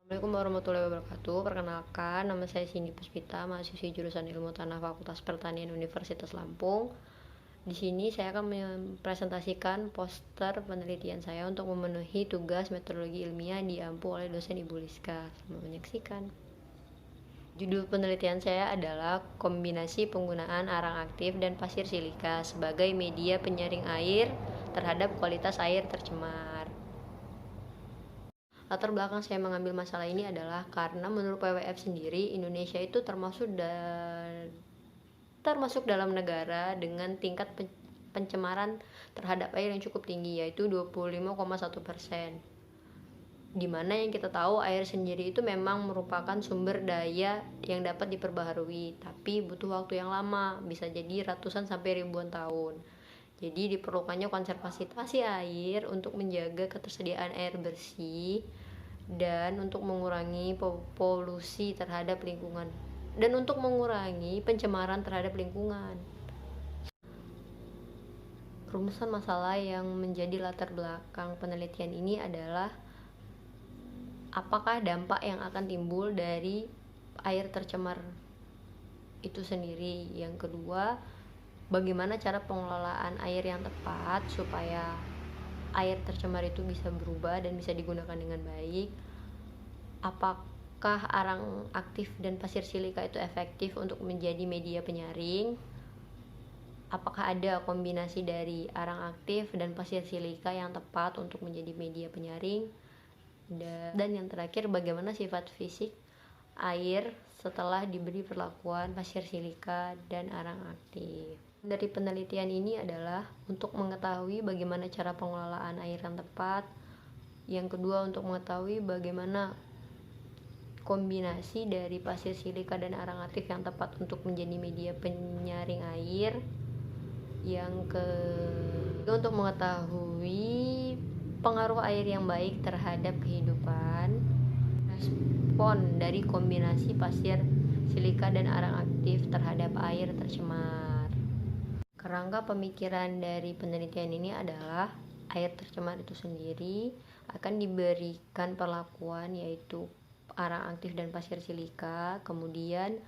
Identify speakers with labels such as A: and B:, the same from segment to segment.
A: Assalamualaikum warahmatullahi wabarakatuh. Perkenalkan, nama saya Cindy Puspita, mahasiswi jurusan Ilmu Tanah Fakultas Pertanian Universitas Lampung. Di sini saya akan mempresentasikan poster penelitian saya untuk memenuhi tugas metodologi ilmiah di Ampu oleh dosen Ibu Liska. Selamat menyaksikan. Judul penelitian saya adalah kombinasi penggunaan arang aktif dan pasir silika sebagai media penyaring air terhadap kualitas air tercemar. Latar belakang saya mengambil masalah ini adalah karena menurut WWF sendiri, Indonesia itu termasuk dalam negara dengan tingkat pencemaran terhadap air yang cukup tinggi, yaitu 25,1%. Dimana yang kita tahu air sendiri itu memang merupakan sumber daya yang dapat diperbaharui, tapi butuh waktu yang lama, bisa jadi ratusan sampai ribuan tahun. Jadi diperlukannya konservasi air untuk menjaga ketersediaan air bersih dan untuk mengurangi polusi terhadap lingkungan dan untuk mengurangi pencemaran terhadap lingkungan. Rumusan masalah yang menjadi latar belakang penelitian ini adalah apakah dampak yang akan timbul dari air tercemar itu sendiri. Yang kedua, bagaimana cara pengelolaan air yang tepat supaya air tercemar itu bisa berubah dan bisa digunakan dengan baik. Apakah arang aktif dan pasir silika itu efektif untuk menjadi media penyaring? Apakah ada kombinasi dari arang aktif dan pasir silika yang tepat untuk menjadi media penyaring? Dan yang terakhir, bagaimana sifat fisik air setelah diberi perlakuan pasir silika dan arang aktif? Dari penelitian ini adalah untuk mengetahui bagaimana cara pengelolaan air yang tepat. Yang kedua, untuk mengetahui bagaimana kombinasi dari pasir silika dan arang aktif yang tepat untuk menjadi media penyaring air. Yang kedua, untuk mengetahui pengaruh air yang baik terhadap kehidupan. Respon dari kombinasi pasir silika dan arang aktif terhadap air tercemar. Kerangka pemikiran dari penelitian ini adalah air tercemar itu sendiri akan diberikan perlakuan yaitu arang aktif dan pasir silika, kemudian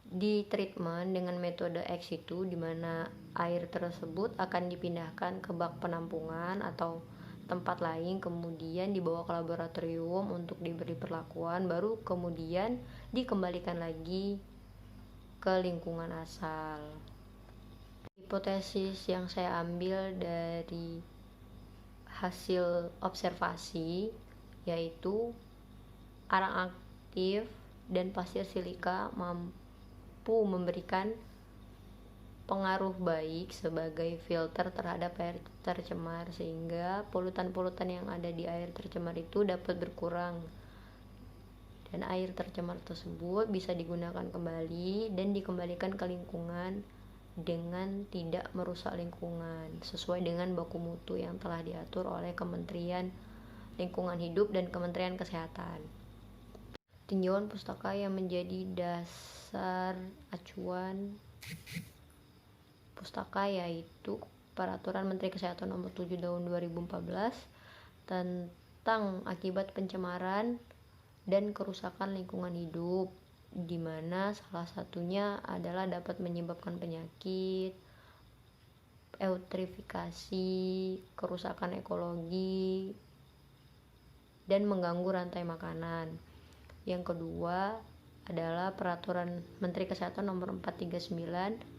A: di treatment dengan metode ex situ, di mana air tersebut akan dipindahkan ke bak penampungan atau tempat lain, kemudian dibawa ke laboratorium untuk diberi perlakuan, baru kemudian dikembalikan lagi ke lingkungan asal. Hipotesis yang saya ambil dari hasil observasi yaitu arang aktif dan pasir silika mampu memberikan pengaruh baik sebagai filter terhadap air tercemar, sehingga polutan-polutan yang ada di air tercemar itu dapat berkurang dan air tercemar tersebut bisa digunakan kembali dan dikembalikan ke lingkungan dengan tidak merusak lingkungan sesuai dengan baku mutu yang telah diatur oleh Kementerian Lingkungan Hidup dan Kementerian Kesehatan. Tinjauan pustaka yang menjadi dasar acuan pustaka yaitu Peraturan Menteri Kesehatan Nomor 7 Tahun 2014 tentang akibat pencemaran dan kerusakan lingkungan hidup, di mana salah satunya adalah dapat menyebabkan penyakit, eutrifikasi, kerusakan ekologi, dan mengganggu rantai makanan. Yang kedua adalah Peraturan Menteri Kesehatan Nomor 439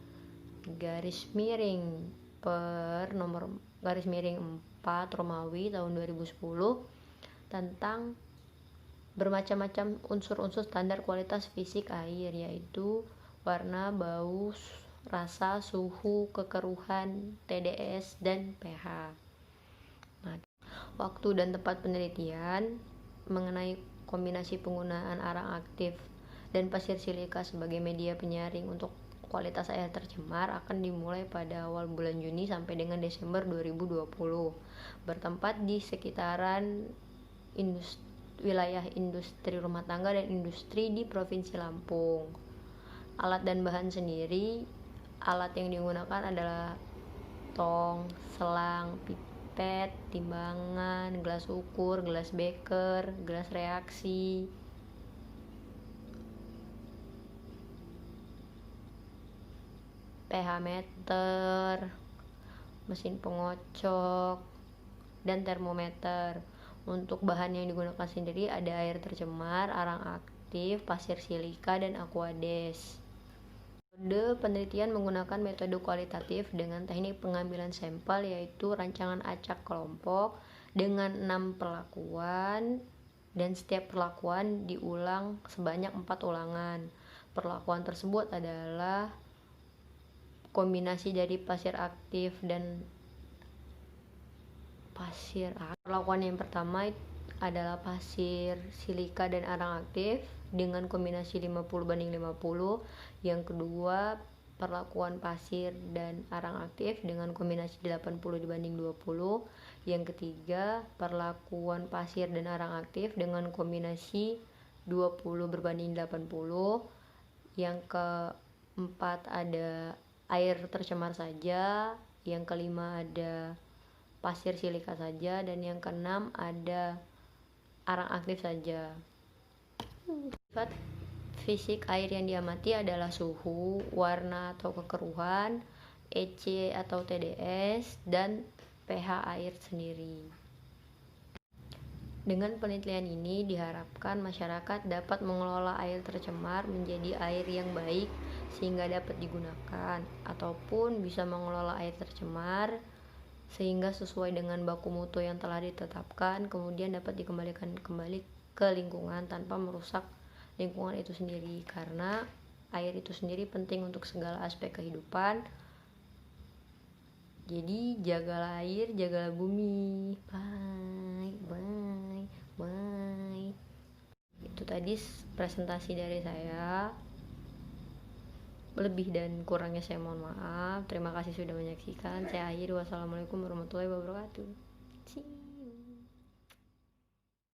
A: garis miring per nomor garis miring 4 Romawi tahun 2010 tentang bermacam-macam unsur-unsur standar kualitas fisik air, yaitu warna, bau, rasa, suhu, kekeruhan, TDS, dan pH. Nah, waktu dan tempat penelitian mengenai kombinasi penggunaan arang aktif dan pasir silika sebagai media penyaring untuk kualitas air tercemar akan dimulai pada awal bulan Juni sampai dengan Desember 2020, bertempat di sekitaran wilayah industri rumah tangga dan industri di Provinsi Lampung. Alat dan bahan sendiri, alat yang digunakan adalah tong, selang, pipet, timbangan, gelas ukur, gelas beker, gelas reaksi, pH meter, mesin pengocok, dan termometer. Untuk bahan yang digunakan sendiri ada air tercemar, arang aktif, pasir silika, dan aquades. Metode penelitian menggunakan metode kualitatif dengan teknik pengambilan sampel, yaitu rancangan acak kelompok dengan 6 perlakuan, dan setiap perlakuan diulang sebanyak 4 ulangan. Perlakuan tersebut adalah kombinasi dari pasir aktif dan pasir aktif. Perlakuan yang pertama adalah pasir silika dan arang aktif dengan kombinasi 50:50. Yang kedua, perlakuan pasir dan arang aktif dengan kombinasi 80:20. Yang ketiga, perlakuan pasir dan arang aktif dengan kombinasi 20:80. Yang keempat ada air tercemar saja. Yang kelima ada pasir silika saja, dan yang keenam ada arang aktif saja. Sifat fisik air yang diamati adalah suhu, warna atau kekeruhan, EC atau TDS, dan pH air sendiri. Dengan penelitian ini diharapkan masyarakat dapat mengelola air tercemar menjadi air yang baik sehingga dapat digunakan, ataupun bisa mengelola air tercemar sehingga sesuai dengan baku mutu yang telah ditetapkan, kemudian dapat dikembalikan kembali ke lingkungan tanpa merusak lingkungan itu sendiri, karena air itu sendiri penting untuk segala aspek kehidupan. Jadi jagalah air, jagalah bumi. Bye. Itu tadi presentasi dari saya. Lebih dan kurangnya saya mohon maaf. Terima kasih sudah menyaksikan. Saya akhiri. Wassalamualaikum warahmatullahi wabarakatuh.